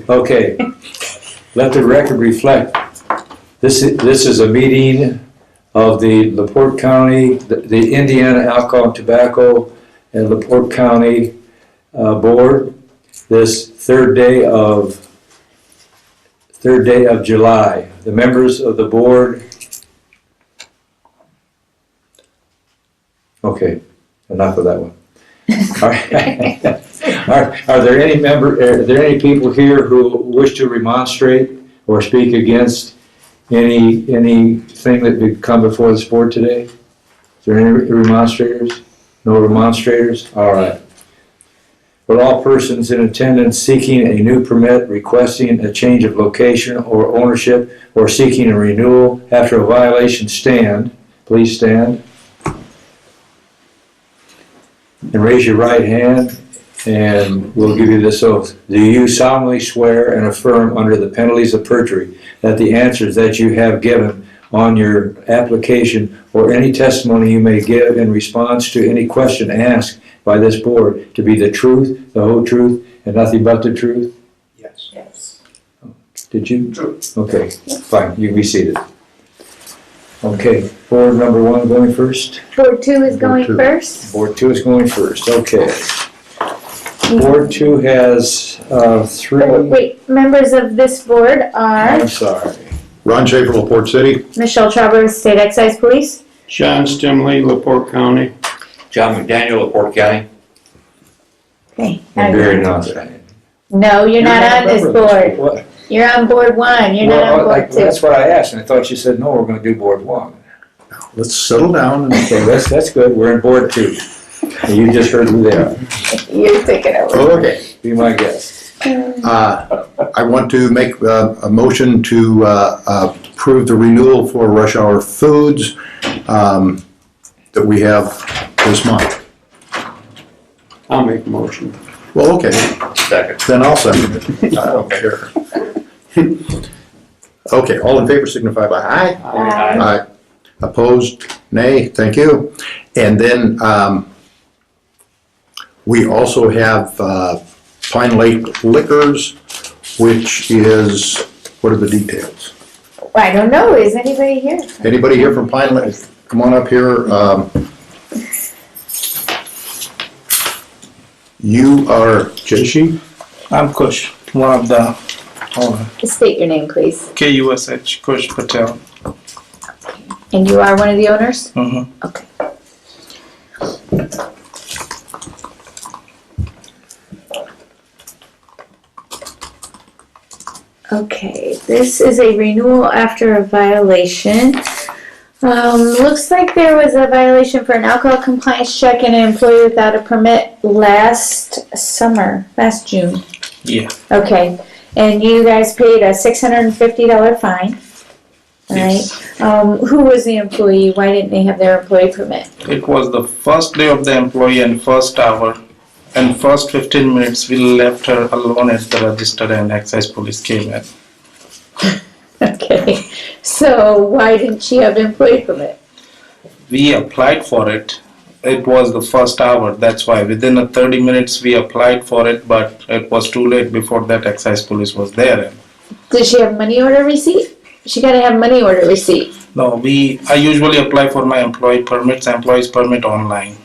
Okay. Let the record reflect. This is a meeting of the LaPorte County, the Indiana Alcohol and Tobacco and LaPorte County Board. This third day of July. The members of the board. Okay, enough of that one. All right. Are there any people here who wish to remonstrate or speak against anything that would come before this board today? Is there any remonstrators? No remonstrators? All right. But all persons in attendance seeking a new permit, requesting a change of location or ownership, or seeking a renewal after a violation stand, please stand. And raise your right hand, and we'll give you this oath. Do you solemnly swear and affirm under the penalties of perjury that the answers that you have given on your application or any testimony you may give in response to any question asked by this board to be the truth, the whole truth, and nothing but the truth? Yes. Yes. Did you? True. Okay, fine, you can be seated. Okay, board number one going first? Board 2 is going two. first. Board 2 is going first, okay. Board 2 has three. Oh, wait, members of this board are I'm sorry. Ron Schaefer, LaPorte City. Michelle Travers, State Excise Police. Sean Stimley, LaPorte County. John McDaniel, LaPorte County. Okay. And Barry Nonson. No, you're not on this board. What? You're on board 1. You're not on board 2. That's what I asked, and I thought you said, no, we're gonna do board 1. Let's settle down. Okay, that's good, we're in board 2. And you just heard who they are. You're taking over. Okay. Be my guest. I want to make a motion to approve the renewal for Rush Hour Foods that we have this month. I'll make a motion. Well, okay, Second. then I'll second it. I don't care. Okay, all in favor signify by aye. Aye. Opposed, nay, thank you. And then we also have Pine Lake Liquors, which is, what are the details? I don't know. Is anybody here? Anybody here from Pine Lake? Come on up here. You are Jashi? I'm Kush, one of the owner. State your name, please. KUSH, Kush Patel. And you are one of the owners? Mm-hmm. Okay. Okay, this is a renewal after a violation. Looks like there was a violation for an alcohol compliance check and an employee without a permit last June. Yeah. Okay, and you guys paid a $650 fine. Yes. Right. Who was the employee? Why didn't they have their employee permit? It was the first day of the employee and first hour. And first 15 minutes we left her alone at the register and excise police came in. Okay, so why didn't she have employee permit? We applied for it. It was the first hour, that's why. Within the 30 minutes we applied for it, but it was too late. Before that excise police was there. Does she have money order receipt? She gotta have money order receipt. No, I usually apply for my employee's permit online.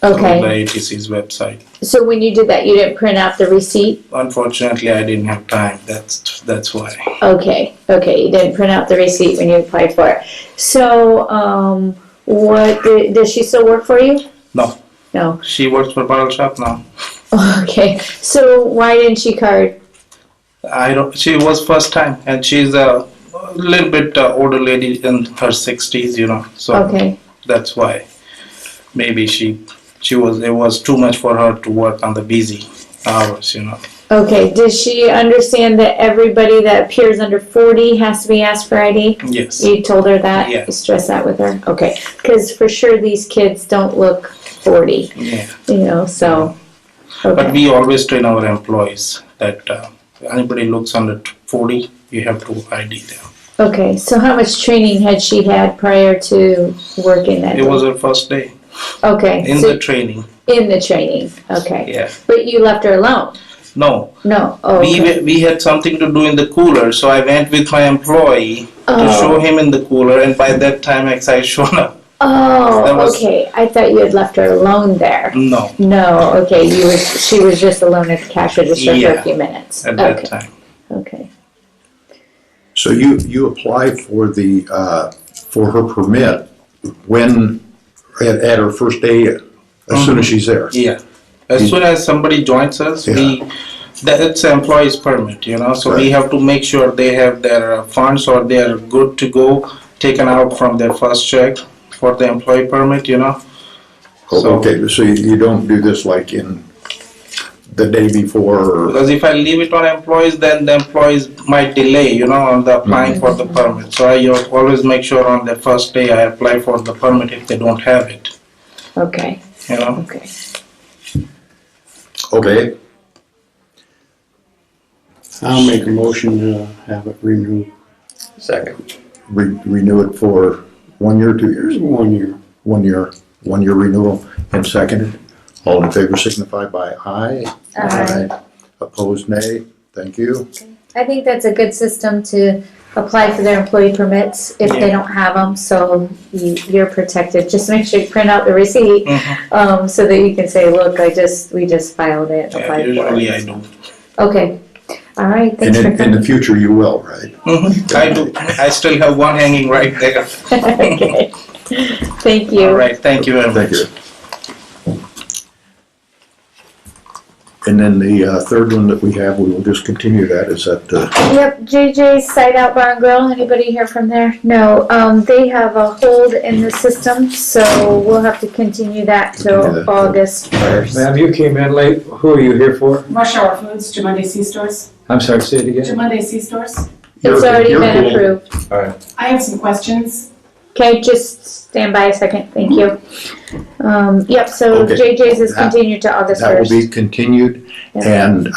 Okay. On the ATC's website. So when you did that, you didn't print out the receipt? Unfortunately, I didn't have time. That's why. Okay, you didn't print out the receipt when you applied for it. So, does she still work for you? No. No. She works for bottle shop now. Okay, so why didn't she card? She was first time, and she's a little bit older lady in her 60s, So Okay. that's why. Maybe it was too much for her to work on the busy hours, Okay, does she understand that everybody that appears under 40 has to be asked for ID? Yes. You told her that? Yeah. You stressed that with her? Okay, because for sure these kids don't look 40, Yeah. so. But Okay. we always train our employees that anybody looks under 40, you have to ID them. Okay, so how much training had she had prior to working that It day? was her first day Okay. in so the training. in the training, okay. Yeah. But you left her alone? No, No, oh, okay. we had something to do in the cooler, so I went with my employee to show him in the cooler, and by that time excise showed up. That Oh, was- okay, I thought you had left her alone there. No, No, okay, she was just alone at the cash register for Yeah, a few minutes. at that Okay, time. okay. So you applied for the, for her permit when, at her first day, as soon as she's there? Yeah. As soon as somebody joins us, it's an employee's permit, so we Right. have to make sure they have their funds or they are good to go, taken out from their first check for the employee permit, Oh, So- okay, so you don't do this like in the day before, or, Because if I leave it on employees, then the employees might delay, on the applying for the permit. So I always make sure on the first day I apply for the permit if they don't have it, Okay, okay. okay, I'll make a motion to have it renewed Second. renew it for 1 year, 2 years? 1 year. 1 year renewal, and seconded. All in favor signify by aye. Aye. Opposed, nay. Thank you. I think that's a good system to apply for their employee permits if they don't have them, so you're protected. Just make sure you print out the receipt, so that you can say, look, we just filed it, Yeah, applied for usually it. I do. Okay, all right, And thanks for in the coming. future, you will, right? I do. I still have one hanging right there. Okay, thank you. All right, thank you very much. Thank you. And then the third one that we have, we will just continue that, is that, Yep, JJ's Side Out Bar and Grill, anybody hear from there? No, they have a hold in the system, so we'll have to continue that Continue till that. August 1st. Ma'am, you came in late. Who are you here for? Rush Hour Foods, Jamonde C-Stores. I'm sorry, say it again. Jamonde C-Stores. It's already You're been cool. approved. All right. I have some questions. Okay, just stand by a second, thank you. Yep, so Okay. JJ's is That- continued to August that will 1st. be continued. And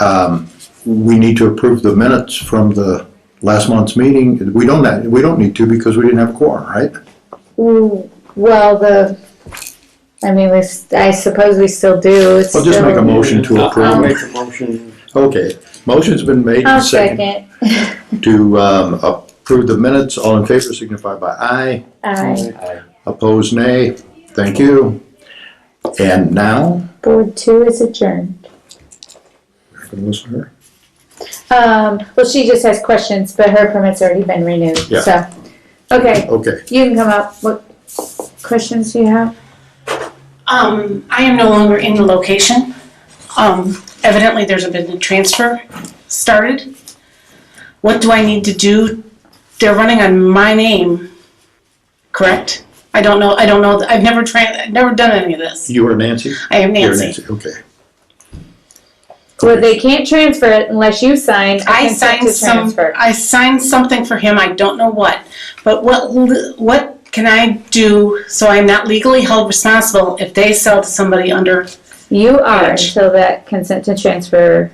we need to approve the minutes from the last month's meeting. We don't need to because we didn't have a quorum, right? Ooh, well, I suppose we still do, it's Well, just make a still. motion to I'll approve. make a motion. Okay, motion's been made I'll and seconded second. to approve the minutes. All in favor signify by aye. Aye. Opposed, nay. Thank you. And now, Board 2 is adjourned. can you listen to her? Well, she just has questions, but her permit's already been renewed, Yeah. so. Okay, Okay, you can come up, what questions do you have? I am no longer in the location. Evidently, there's been a transfer started. What do I need to do? They're running on my name, correct? I don't know, I've never done any of this. you are Nancy? I am You're Nancy. Okay. Well, they can't transfer it unless you sign a I consent signed to transfer. I signed something for him, I don't know what. But what can I do so I'm not legally held responsible if they sell to somebody under? You are Age. until that consent to transfer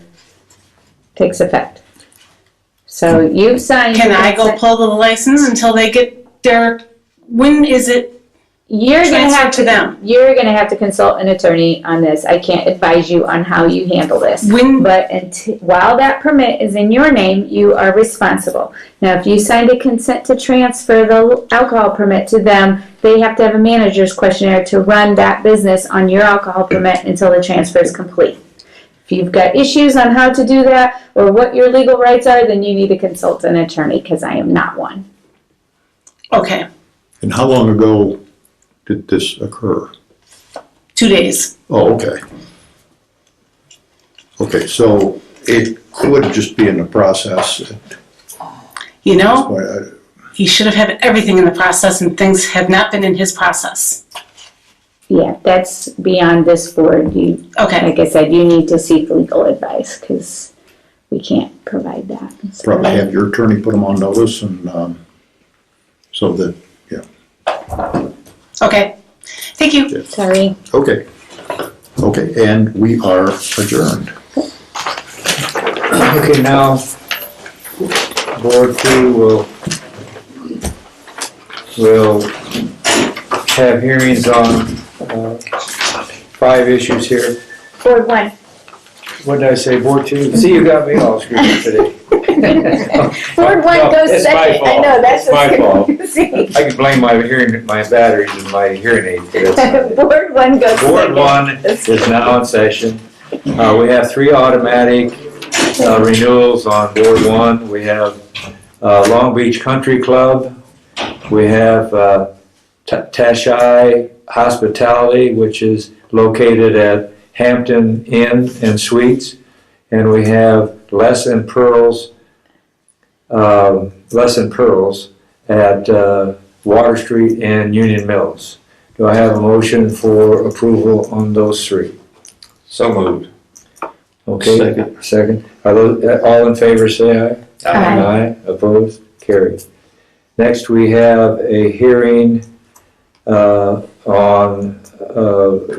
takes effect. So you've signed. Can the I go consent- pull the license until they get their, when is it You're gonna transferred have to them? You're gonna have to consult an attorney on this. I can't advise you on how you handle this. When, But while that permit is in your name, you are responsible. Now, if you signed a consent to transfer the alcohol permit to them, they have to have a manager's questionnaire to run that business on your alcohol permit until the transfer is complete. If you've got issues on how to do that or what your legal rights are, then you need to consult an attorney, because I am not one. okay, And how long ago did this occur? 2 days. Oh, okay. Okay, so it would just be in the process. You know, he should have had everything in the process and things have not been in his process. Yeah, that's beyond this board. You, Okay, like I said, you need to seek legal advice, because we can't provide that. So- Probably have your attorney put them on notice and, so that, okay. Thank you. Sorry. okay. Okay, and we are adjourned. Okay, now, Board 2 will have hearings on 5 issues here. Board 1. what did I say, Board 2? See, you got me all screwed up today. Board 1 No, goes it's my second. I fault. know, that's It's my fault. confusing. I can blame my batteries and my hearing aid for this. Board 1 goes second. Board 1 is now in session. We have 3 automatic renewals on Board 1. We have Long Beach Country Club. We have Tashai Hospitality, which is located at Hampton Inn and Suites. And we have Less and Pearls at Water Street and Union Mills. Do I have a motion for approval on those 3? So moved. Okay. Second. Are those, all in favor, say aye. Aye. Opposed? Carried. Next, we have a hearing on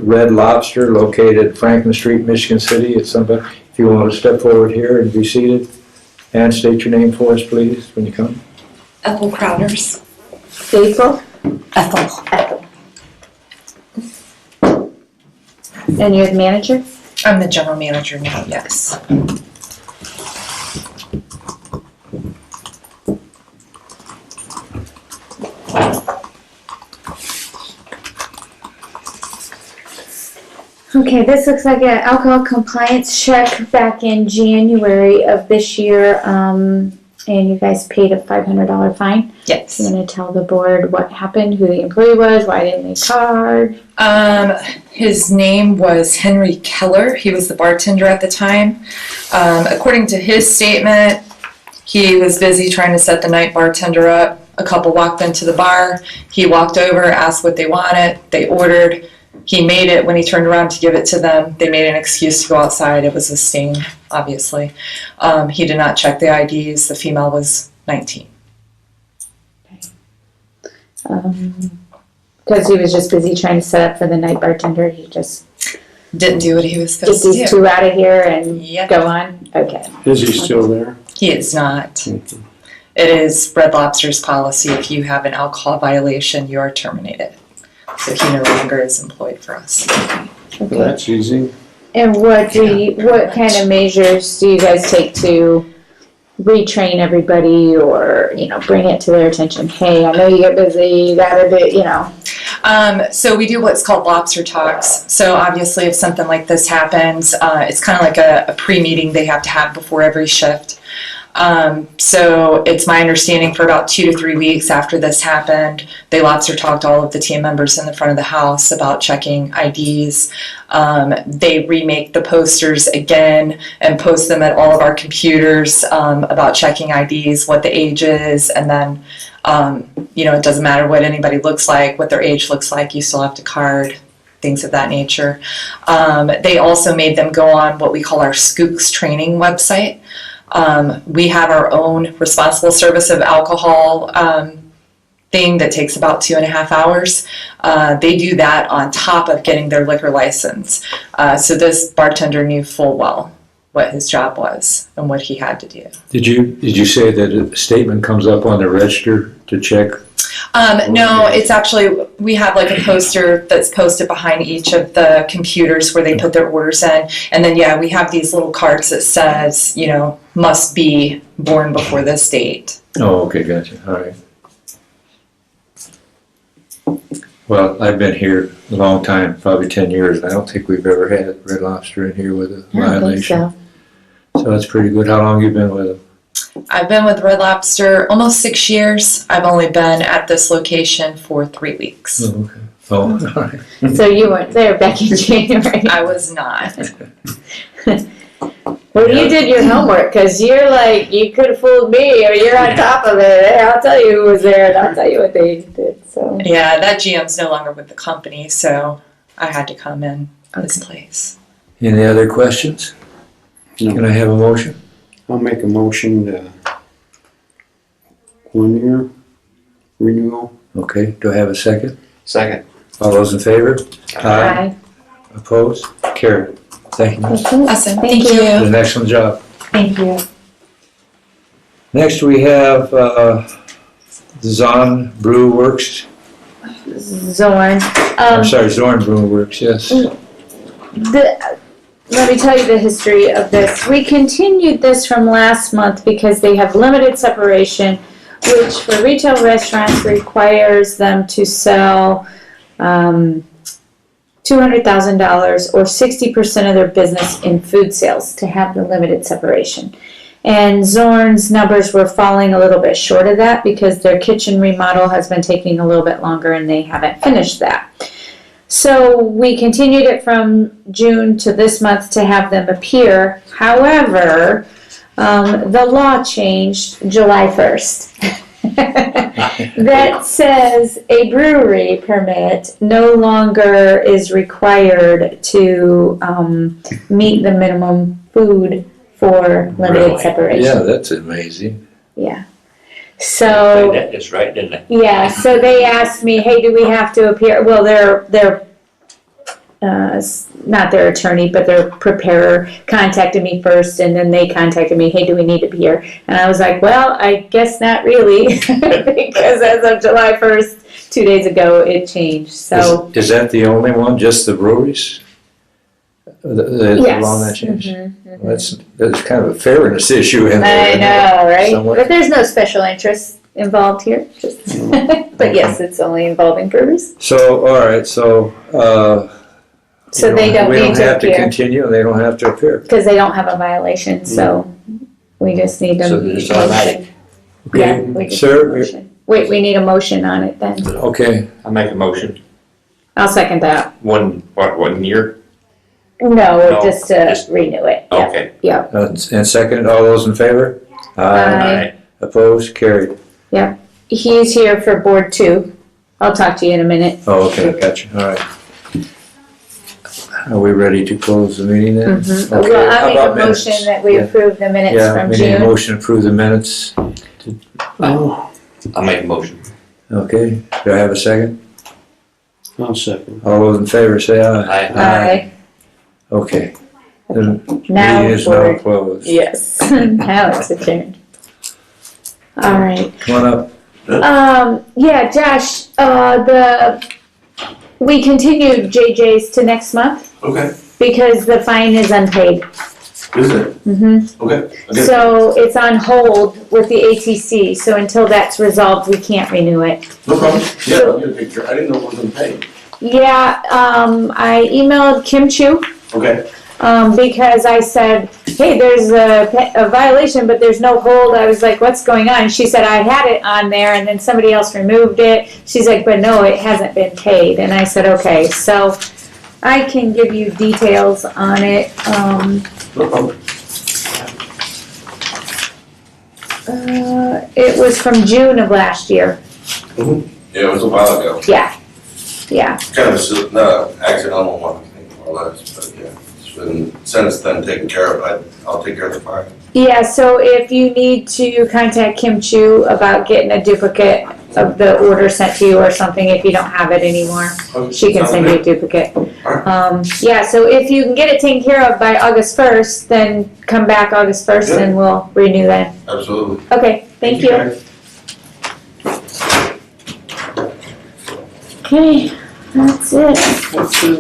Red Lobster located Franklin Street, Michigan City. It's somebody, if you want to step forward here and be seated and state your name for us, please, when you come. Ethel Crowders. April? Ethel. And you're the manager? I'm the general manager now, yes. Okay, this looks like an alcohol compliance check back in January of this year, and you guys paid a $500 fine. Yes. You want to tell the board what happened, who the employee was, why didn't they card? His name was Henry Keller. He was the bartender at the time. According to his statement, he was busy trying to set the night bartender up. A couple walked into the bar. He walked over, asked what they wanted. They ordered. He made it. When he turned around to give it to them, they made an excuse to go outside. It was a sting, obviously. He did not check the IDs. The female was 19. Because he was just busy trying to set up for the night bartender, he just Didn't do what he was get supposed to these do. 2 out of here and Yep. go on? Okay. Is he still there? He is not. It is Red Lobster's policy. If you have an alcohol violation, you are terminated. So he no longer is employed for us. Well, that's easy. And what kind of measures do you guys take to retrain everybody, or, bring it to their attention? Hey, I know you get busy, you gotta do, So we do what's called lobster talks. So obviously if something like this happens, it's kind of like a pre-meeting they have to have before every shift. So it's my understanding for about 2 to 3 weeks after this happened, they lobster talked all of the team members in the front of the house about checking IDs. They remake the posters again and post them at all of our computers about checking IDs, what the age is, and then, it doesn't matter what anybody looks like, what their age looks like, you still have to card, things of that nature. They also made them go on what we call our Skooks training website. We have our own responsible service of alcohol thing that takes about 2.5 hours. They do that on top of getting their liquor license. So this bartender knew full well what his job was and what he had to do. Did you say that a statement comes up on the register to check? No, it's actually, we have like a poster that's posted behind each of the computers where they put their orders in. And then, we have these little cards that says, must be born before this date. Oh, okay, gotcha, all right. Well, I've been here a long time, probably 10 years, and I don't think we've ever had Red Lobster in here with a I don't think violation. so. So that's pretty good. How long have you been with them? I've been with Red Lobster almost 6 years. I've only been at this location for 3 weeks. Oh, okay. Oh, all right. So you weren't there back in January. I was not. Well, you did your homework, because you're like, you could have fooled me, or you're on top of it. Hey, I'll tell you who was there, and I'll tell you what they did, so. Yeah, that GM's no longer with the company, so I had to come in this place. Any other questions? No. Can I have a motion? I'll make a motion to 1 year renewal. Okay, do I have a second? Second. All those in favor? Aye. Opposed? Carried. Thank you, Ms. Awesome. Thank Did you. an excellent job. Thank you. Next, we have Zon Brew Works. Zorn. I'm sorry, Zorn Brew Works, yes. let me tell you the history of this. We continued this from last month because they have limited separation, which for retail restaurants requires them to sell $200,000 or 60% of their business in food sales to have the limited separation. And Zorn's numbers were falling a little bit short of that because their kitchen remodel has been taking a little bit longer and they haven't finished that. So we continued it from June to this month to have them appear. However, the law changed July 1st. That says a brewery permit no longer is required to meet the minimum food for limited Really? separation. Yeah, that's amazing. Yeah. So. That just right, didn't it? Yeah, so they asked me, hey, do we have to appear? Well, their not their attorney, but their preparer contacted me first, and then they contacted me, hey, do we need to appear? And I was like, well, I guess not really, because as of July 1st, 2 days ago, it changed, so. Is that the only one, just the breweries? The Yes. law that changed? Mhm. Well, that's kind of a fairness issue in there. I isn't it? know, right? Somewhat. But there's no special interest involved here, just, but yes, it's only involving breweries. So, all right, so, So you they don't we need don't to have to appear, continue, and they don't have to appear. because they don't have a violation, so we just need them. So it's automatic. Yeah, we just need a Sir, motion. Wait, we need a motion on it then. okay, I make a motion. I'll second that. 1 year? No, just to just- renew it. Yeah. Okay. Yeah. and second, all those in favor? Aye. Opposed, carried. He's here for board 2. I'll talk to you in a minute. Oh, okay, gotcha, all right. Are we ready to close the meeting then? Okay, Well, how I'll make about a minutes? motion that we Yeah. approve the minutes Yeah, from we need a June. motion to approve the minutes. Oh, I'll make a motion. Okay, do I have a second? I'll second. All those in favor say aye. Aye. Aye. Okay. The Now meeting is now board. closed. Yes. Now it's adjourned. All right. Come on up. Yeah, Josh, we continued JJ's to next month Okay, because the fine is unpaid. is it? Mm-hmm. Okay. So it's on hold with the ATC, so until that's resolved, we can't renew it. No problem. Yeah, I'll get a picture. I didn't know it wasn't paid. Yeah, I emailed Kim Chu, Okay. because I said, hey, there's a violation, but there's no hold. I was like, what's going on? She said, I had it on there, and then somebody else removed it. She's like, but no, it hasn't been paid. And I said, okay, so I can give you details on it. No problem. It was from June of last year. Yeah, it was a while ago. Yeah. Kind of not an accidental one, I think, more or less, but yeah. It's been, since then, taken care of. I'll take care of the fine. Yeah, so if you need to contact Kim Chu about getting a duplicate of the order sent to you or something, if you don't have it anymore, she can send you a duplicate. Yeah, so if you can get it taken care of by August 1st, then come back August 1st and we'll renew that. Absolutely. Okay, thank you. guys. Okay, that's it. Let's see.